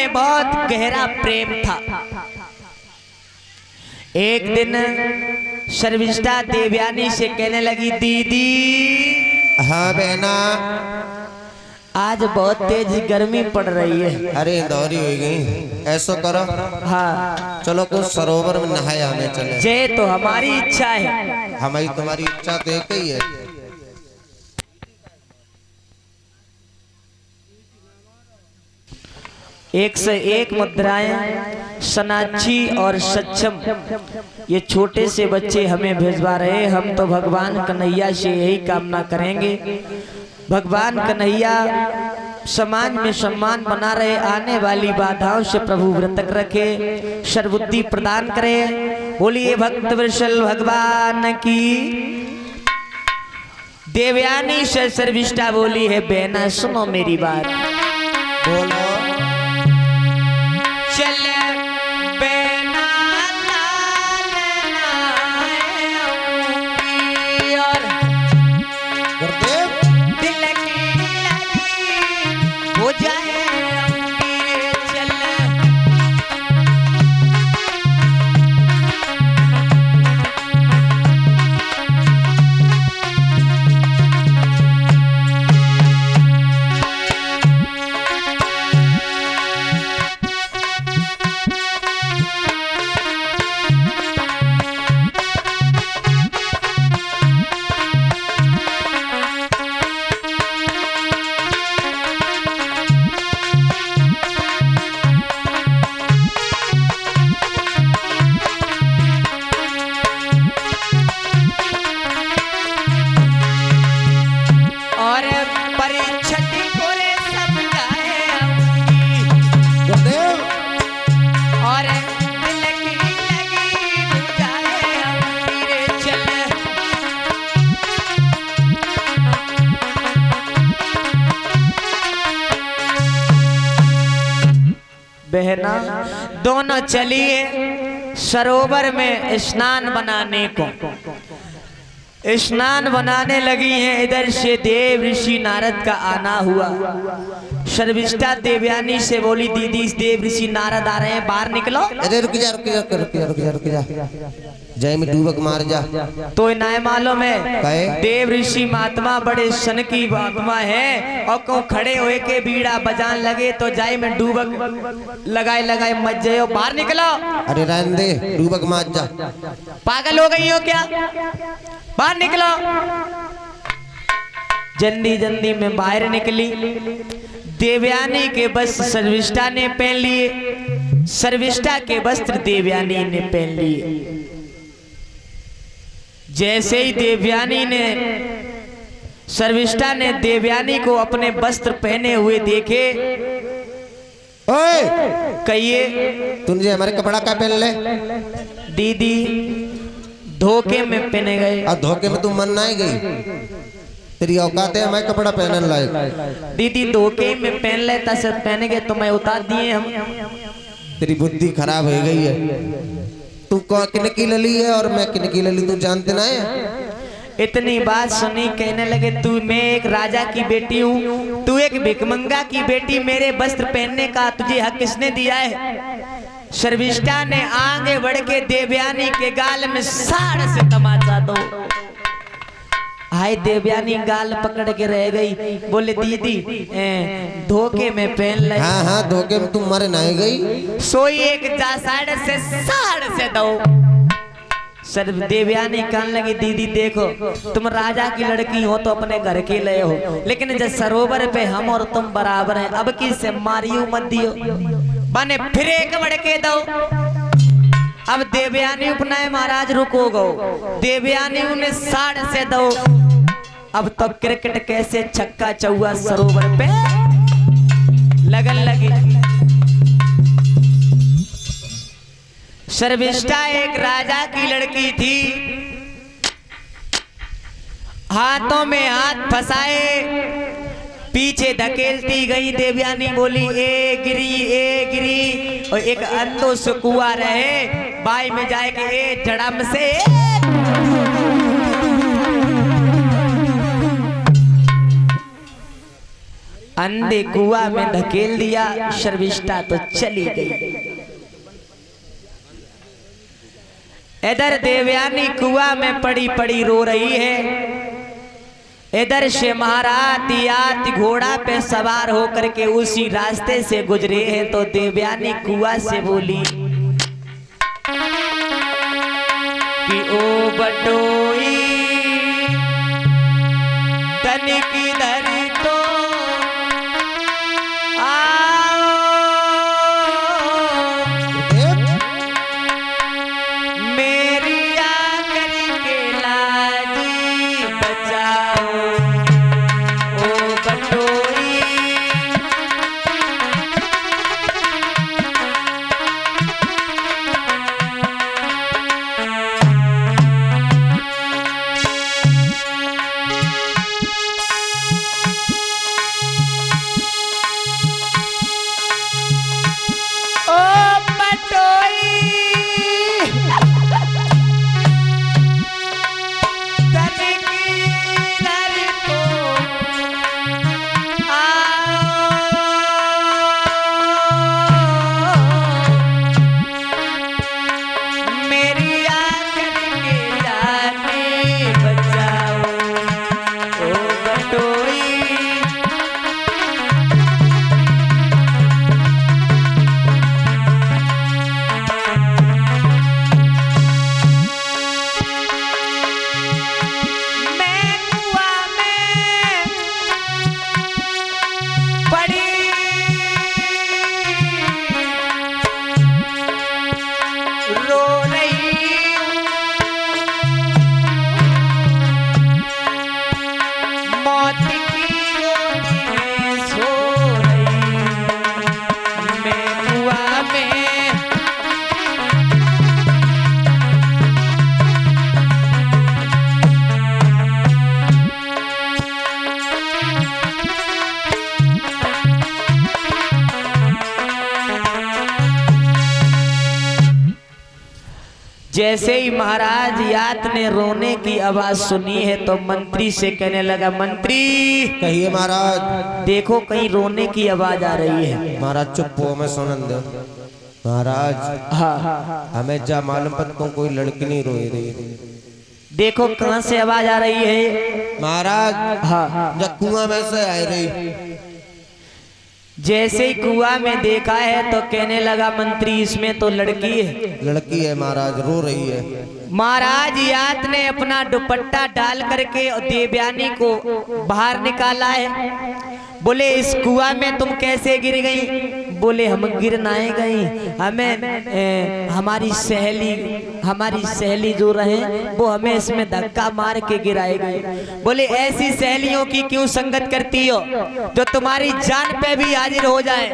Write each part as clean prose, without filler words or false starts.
में बहुत गहरा प्रेम था। एक दिन शर्मिष्ठा देवयानी से कहने लगी, दीदी। हाँ बहना, आज बहुत तेज गर्मी पड़ रही है। अरे दौरी हो गई, ऐसा करो। हाँ चलो कुछ सरोवर में नहाए आने चले। जे तो हमारी इच्छा है। हमारी तुम्हारी इच्छा तो एक ही है। एक से एक मुद्राएं सनाक्षी और सक्षम ये छोटे से बच्चे हमें भेजवा रहे। हम तो भगवान कन्हैया से यही कामना करेंगे, भगवान कन्हैया समाज में सम्मान बना रहे, आने वाली बाधाओं से प्रभु व्रतक रखे, सर्वबुद्धि प्रदान करे। बोलिए भक्त वत्सल भगवान की। देवयानी से शर्मिष्ठा बोली है, बहना सुनो मेरी बात। बोलो। चल बेना और गुरुदेव दिल की लगी हो जाए चल। बहना दोनों चलिए सरोवर में स्नान बनाने को। स्नान बनाने लगी हैं, इधर से देव ऋषि नारद का आना हुआ। शर्मिष्ठा देवयानी से बोली, दीदी देव ऋषि नारद आ रहे हैं, बाहर निकलो। अरे रुक जा रुक जा रुक जा रुक जा रुक जा, जय में डूबक मार जा। तो इन्हें मालूम है देव ऋषि महात्मा बड़े सन की महात्मा है, और को खड़े हुए के बीड़ा बजान लगे तो जाए में डूबक लगाए लगाए मत जाओ, बाहर निकलो। अरे रहने दे, डूबक मार जा। पागल हो गई हो क्या, बाहर निकलो। जल्दी जल्दी में बाहर निकली। देवयानी के वस्त्र शर्मिष्ठा ने पहन लिए, शर्मिष्ठा के वस्त्र देवयानी ने पहन लिए। जैसे ही देवयानी ने शर्मिष्ठा ने देवयानी को अपने वस्त्र पहने हुए देखे, ओए कहिए तुझे हमारे कपड़ा का पहन ले। दीदी धोखे में पहने गए। और धोखे में तू मन ना ही गई, तेरी औकात है हमारे कपड़ा पहनने लायक। दीदी धोखे में पहन लेता से पहने गए तो मैं उतार दिए हम। तेरी बुद्धि खराब हो गई है। तू किनकी लली है और मैं किनकी लली, तू जानते ना है। इतनी बात सुनी कहने लगे, तू मैं एक राजा की बेटी हूँ, तू एक भिखमंगा की बेटी, मेरे वस्त्र पहनने का तुझे हक किसने दिया है। शर्मिष्ठा ने आगे बढ़ के देवयानी के गाल में साड़ से तमाचा दो। हाय देवयानी गाल पकड़ के रह गई, बोले दीदी धोखे में पहन ले। हाँ हाँ धोखे में तुम मरे नहीं गई। सोई एक जा साड़ से दो। सर देवयानी कहने लगी, दीदी देखो तुम राजा की लड़की हो तो अपने घर के लिए हो, लेकिन जब सरोवर पे हम और तुम बराबर हैं, अब किससे मारियो मत दियो, बने फिर एक बढ़ के दो। अब देवयानी उपनाए महाराज रुको गो, देवयानी उन्हें साड़ से दो। अब तो क्रिकेट कैसे छक्का चौवा सरोवर पे लगन लगी। शर्मिष्ठा एक राजा की लड़की थी, हाथों में हाथ फंसाए पीछे धकेलती गई। देवयानी बोली, ए गिरी और एक अंधो सुकुआ रहे बाई में जाएगा, ए जड़म से अंधे कुआ में धकेल दिया, शर्मिष्ठा तो चली गई। इधर देवयानी कुआ में पड़ी पड़ी रो रही है। इधर से महाराज यात घोड़ा पे सवार होकर के उसी रास्ते से गुजरे हैं, तो देवयानी कुआ से बोली कि ओ बटोई तनिक धरी तो आओ, मेरी आकर के लाजी बचाओ, ओ बटोई। जैसे ही महाराज यात ने रोने की आवाज सुनी है तो मंत्री से कहने लगा, मंत्री कहिए महाराज। देखो कहीं रोने की आवाज आ रही है। महाराज चुप हो, मैं सुनन दो। महाराज हाँ हमें जा मालूम पत्तों कोई लड़की नहीं रोई रही। देखो कहाँ से आवाज आ रही है महाराज। हाँ जब कुआं में से आ रही। जैसे ही कुआं में देखा है तो कहने लगा, मंत्री इसमें तो लड़की है। लड़की है महाराज, रो रही है। महाराज यात ने अपना दुपट्टा डाल करके देवयानी को बाहर निकाला है। बोले इस कुआं में तुम कैसे गिर गई? बोले हम गिर नहीं गई, हमें हमारी सहेली जो रहे वो हमें इसमें धक्का मार के गिराएगी। बोले ऐसी सहेलियों की क्यों संगत करती हो जो तुम्हारी जान पे भी हाजिर हो जाए।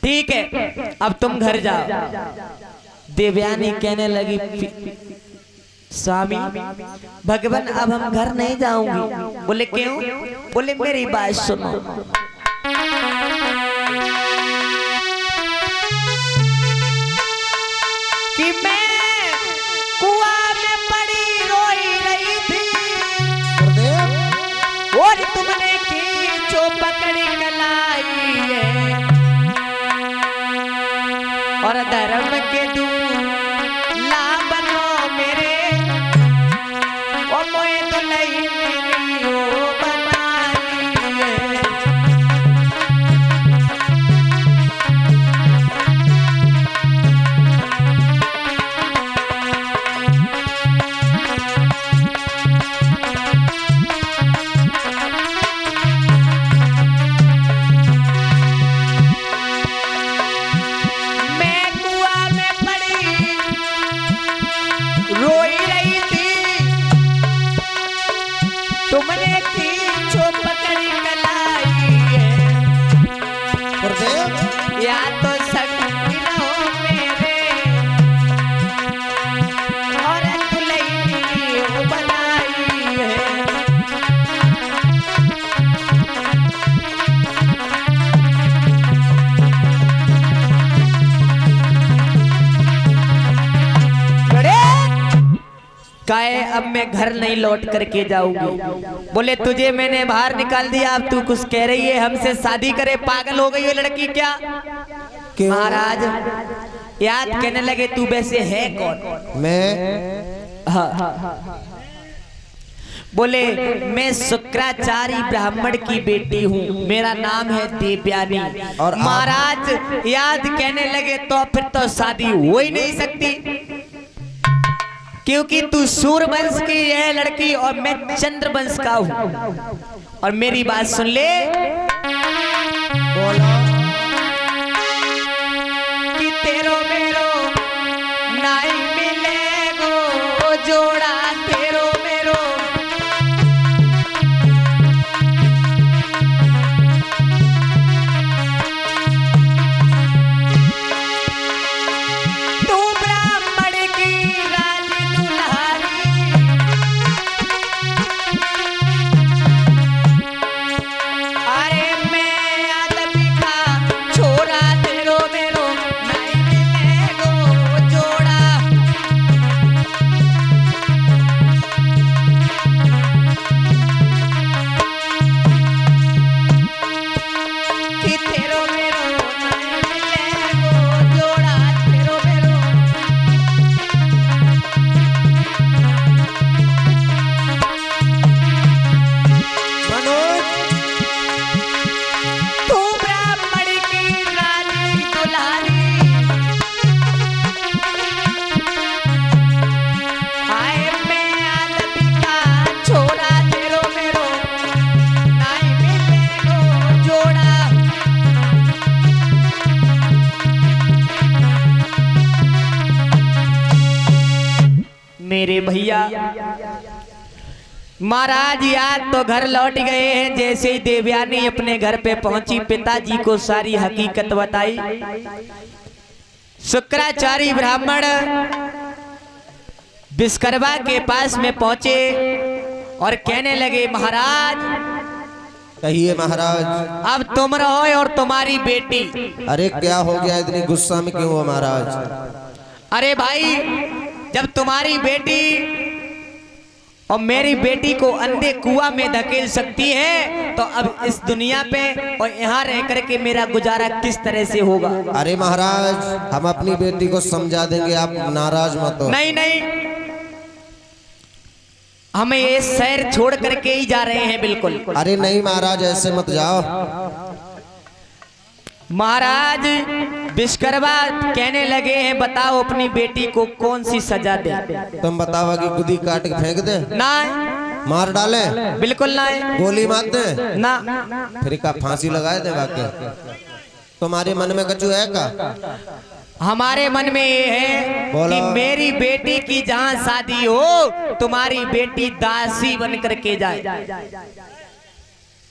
ठीक है अब तुम घर जाओ। देवयानी कहने लगी, स्वामी भगवान अब हम घर नहीं जाऊंगी। बोले क्यों? बोले मेरी बात सुनो। कि मैं कुआं में पड़ी रोई रही थी और तुमने खींचो पकड़ी कलाई है और धर्म के दूल्हा बनो मेरे ओ मोए दुल्हनियो बना लिए। तुमने खींचो पकड़ी कलाई है या तो सगी रहो मेरे और दुल्हनियो बनाई है। काहे अब मैं घर नहीं लौट करके जाऊंगी। बोले तुझे मैंने बाहर निकाल दिया, अब तू कुछ कह रही है हमसे शादी करे, पागल हो गई है लड़की क्या? क्यों? महाराज याद कहने लगे तू वैसे है कौन? मैं हाँ। बोले मैं शुक्राचार्य ब्राह्मण की बेटी हूँ, मेरा नाम है देवयानी। और महाराज याद कहने लगे तो फिर तो शादी हो ही नहीं सकती, क्योंकि तू सूर्यवंश की है लड़की और मैं चंद्रवंश का हूँ। और मेरी बात सुन ले, बोलो कि तेरो मेरो नाई मिलेगो जोड़ा, तेरो मेरो तू ब्राह्मण की रानी दुल्हारी, अरे मैं आदमी का छोरा, तेरो मेरो नाई मिलेगो जोड़ा। कि तेरो मेरो नाई मिलेगो जोड़ा, तेरो मेरो मनोज, तू ब्राह्मण की रानी दुल्हारी, आए मैं आदमी का छोरा, तेरो मेरो नाई मिलेगो जोड़ा। मेरे भैया महाराज याद तो घर लौट गए हैं। जैसे ही देवयानी अपने घर पे पहुंची, पिताजी को सारी हकीकत बताई। शुक्राचार्य ब्राह्मण विश्वकर्मा के पास में पहुंचे और कहने लगे महाराज कहिए महाराज। अब तुम रहो और तुम्हारी बेटी। अरे क्या हो गया, इतनी गुस्सा में क्यों हो महाराज? अरे भाई जब तुम्हारी बेटी और मेरी बेटी को अंधे कुआं में धकेल सकती है, तो अब इस दुनिया पे और यहाँ रह करके मेरा गुजारा किस तरह से होगा? अरे महाराज हम अपनी बेटी को समझा देंगे, आप नाराज मत हो। नहीं नहीं, हमें ये शहर छोड़ करके ही जा रहे हैं बिल्कुल। अरे नहीं महाराज ऐसे मत जाओ। महाराज विश्वकर्मा कहने लगे हैं बताओ अपनी बेटी को कौन सी सजा दे? तुम बताओ कि गुदी काट के फेंक दे, ना मार डाले, बिल्कुल ना, गोली मार दे ना फिर का फांसी लगाए दे वाके? तुम्हारे मन में कछु है का? हमारे मन में ये है बोलो। कि मेरी बेटी की जहाँ शादी हो तुम्हारी बेटी दासी बन करके जाए।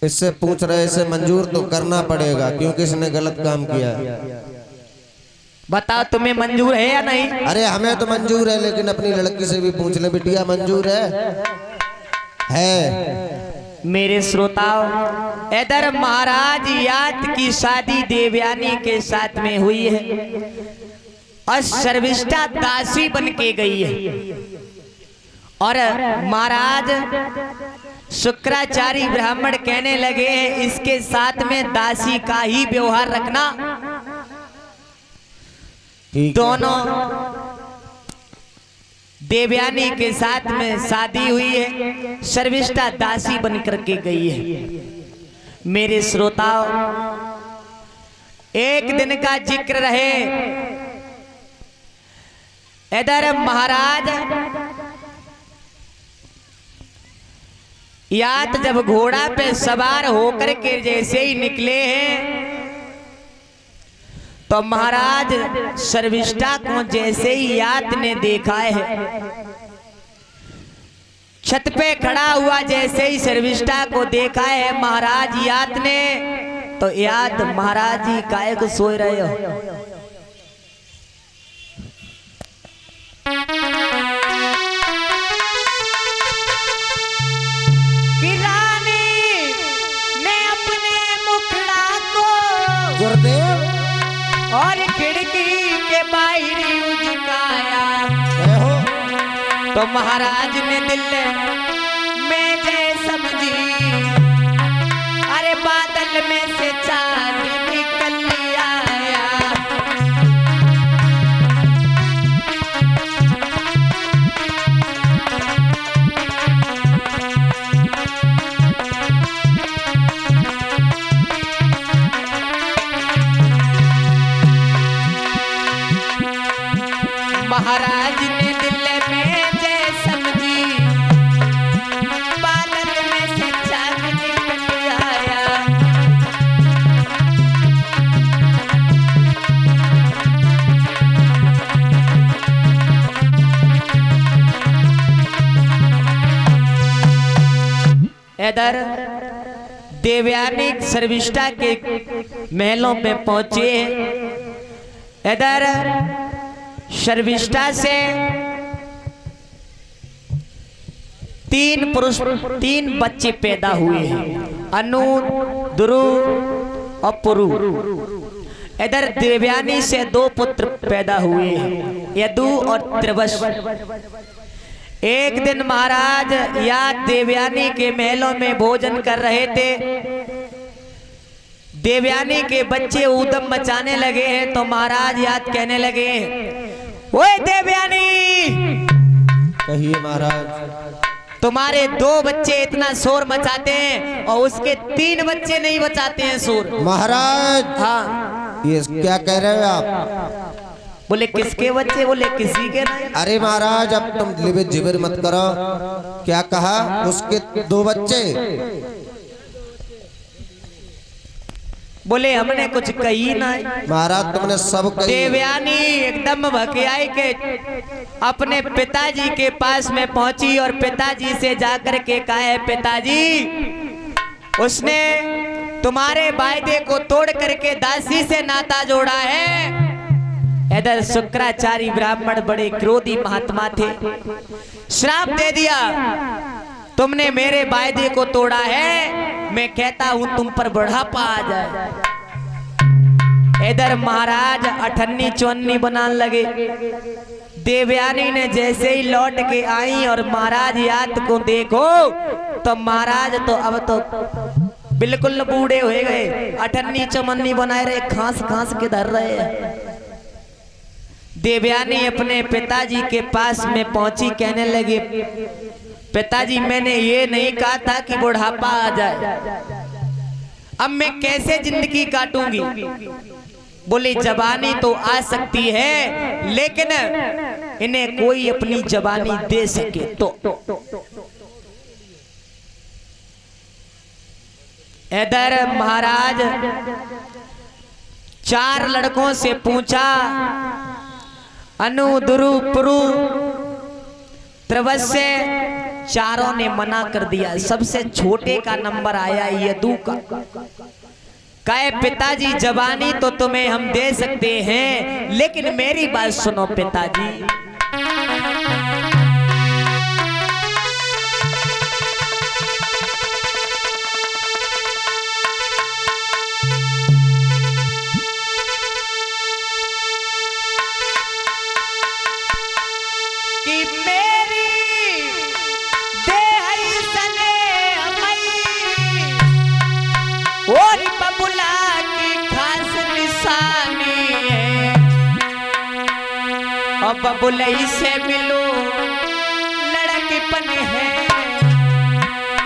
इससे पूछ रहे, इसे मंजूर तो करना पड़ेगा क्योंकि इसने गलत काम किया है। बताओ तुम्हें मंजूर है या नहीं? अरे हमें तो मंजूर है, लेकिन अपनी लड़की से भी पूछ ले, बिटिया मंजूर है? मेरे श्रोताओं, इधर महाराज याद की शादी देवयानी के साथ में हुई है और शर्मिष्ठा दासी बन के गई है। और महाराज शुक्राचार्य ब्राह्मण कहने लगे हैं इसके साथ में दासी का ही व्यवहार रखना। दोनों देवयानी के साथ में शादी हुई है, शर्मिष्ठा दासी बन करके गई है। मेरे श्रोताओं, एक दिन का जिक्र रहे, इधर महाराज यात जब घोड़ा पे सवार होकर के जैसे ही निकले हैं, तो महाराज शर्मिष्ठा को जैसे ही यात ने देखा है, छत पे खड़ा हुआ जैसे ही शर्मिष्ठा को देखा है महाराज यात ने, तो यात महाराज जी काहे को सोए रहे हो? कि रानी ने अपने मुखड़ा को गुरुदेव और खिड़की के बाहर झुकाया, जय हो। तो महाराज ने दिल में जय समझी, अरे बादल में से चांद निकल आया। महाराज ने दिल में जय समझी, बादल में से चांद निकल आया। इधर देवयानी शर्मिष्ठा के महलों पे पहुंचे। इधर शर्मिष्ठा से तीन बच्चे पैदा हुए हैं, अनु, ध्रुव और पुरु। इधर देवयानी से 2 पुत्र पैदा हुए हैं, यदु और त्रिवश। एक दिन महाराज या देवयानी के महलों में भोजन कर रहे थे। देवयानी के बच्चे ऊधम मचाने लगे हैं तो महाराज याद कहने लगे, ओए देवयानी, कहिए महाराज। तुम्हारे 2 बच्चे इतना शोर मचाते हैं और उसके 3 बच्चे नहीं मचाते हैं शोर। महाराज हाँ, ये क्या कह रहे हो आप? बोले किसके बच्चे? बोले किसी के नहीं। अरे महाराज अब तुम लिबिर जिबिर मत करो। क्या कहा? उसके 2 बच्चे। बोले हमने कुछ कही ना। महाराज तुमने सब कही। देवयानी एकदम भकियाई के अपने पिताजी के पास में पहुंची और पिताजी से जाकर के कहा, है पिताजी, उसने तुम्हारे वायदे को तोड़ करके दासी से नाता जोड़ा है। इधर शुक्राचार्य ब्राह्मण बड़े क्रोधी महात्मा थे, श्राप दे दिया, तुमने मेरे वायदे को तोड़ा है, मैं कहता हूं तुम पर बुढ़ापा आ जाए। इधर महाराज अठन्नी चौन्नी बनाने लगे। देवयानी ने जैसे ही लौट के आई और महाराज याद को देखो तो महाराज तो अब तो बिल्कुल बूढ़े हो गए, अठन्नी चौन्नी बनाए रहे, खांस खांस के धर रहे हैं। देवयानी अपने पिताजी के पास में पहुंची, कहने लगी, पिताजी मैंने ये नहीं कहा था कि बुढ़ापा आ जाए, अब मैं कैसे जिंदगी काटूंगी। बोली जवानी तो आ सकती है लेकिन इन्हें कोई अपनी जवानी दे सके तो। इधर महाराज 4 लड़कों से पूछा, अनु, ध्रुव, पुरु, त्रिवश, चारों ने मना कर दिया। सबसे छोटे का नंबर आया यदु का। कहे पिताजी जवानी तो तुम्हें हम दे सकते हैं लेकिन मेरी बात सुनो पिताजी, कि मेरी और बबुला की खास निशानी है, और बबुलई से मिलो लड़कीपन है,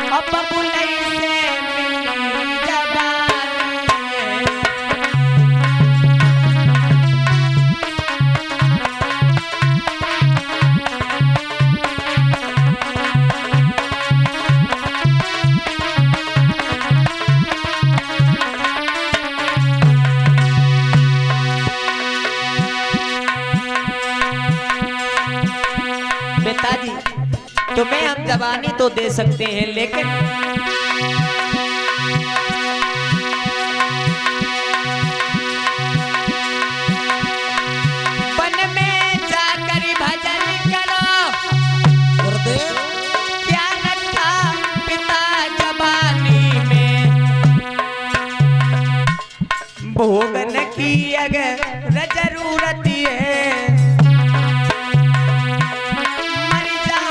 और बबुलई से मिली जवानी है। पिताजी तुम्हें हम जवानी तो दे सकते हैं लेकिन वन में जाकर भजन करो, क्या रखा पिता जवानी में, भोगन की अगर जरूरत है, मर जाओ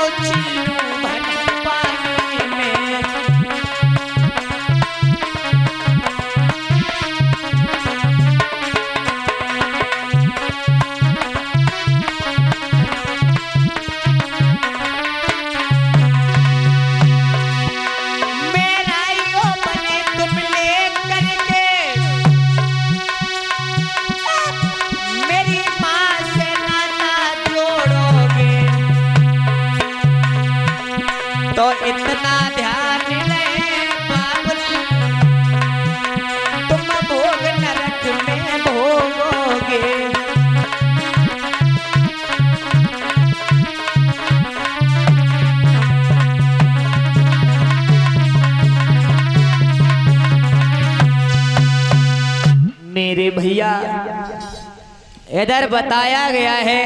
इधर बताया गया है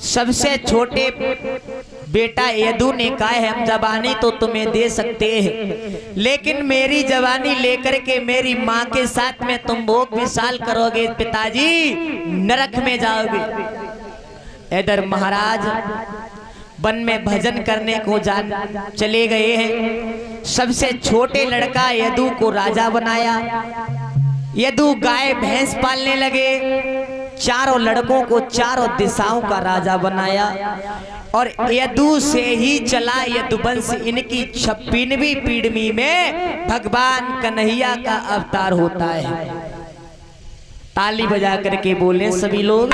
सबसे छोटे बेटा यदु ने कहा है हम जवानी तो तुम्हें दे सकते हैं, लेकिन मेरी जवानी लेकर के मेरी माँ के साथ में तुम भोग विशाल करोगे पिताजी, नरक में जाओगे। इधर महाराज वन में भजन करने को चले गए हैं। सबसे छोटे लड़का यदु को राजा बनाया। यदु गाय भैंस पालने लगे, चारों लड़कों को चारों दिशाओं का राजा बनाया और यदु से ही चला यदुवंश। इनकी 56वीं पीढ़ी में भगवान कन्हैया का अवतार होता है। ताली बजा करके बोले सभी लोग।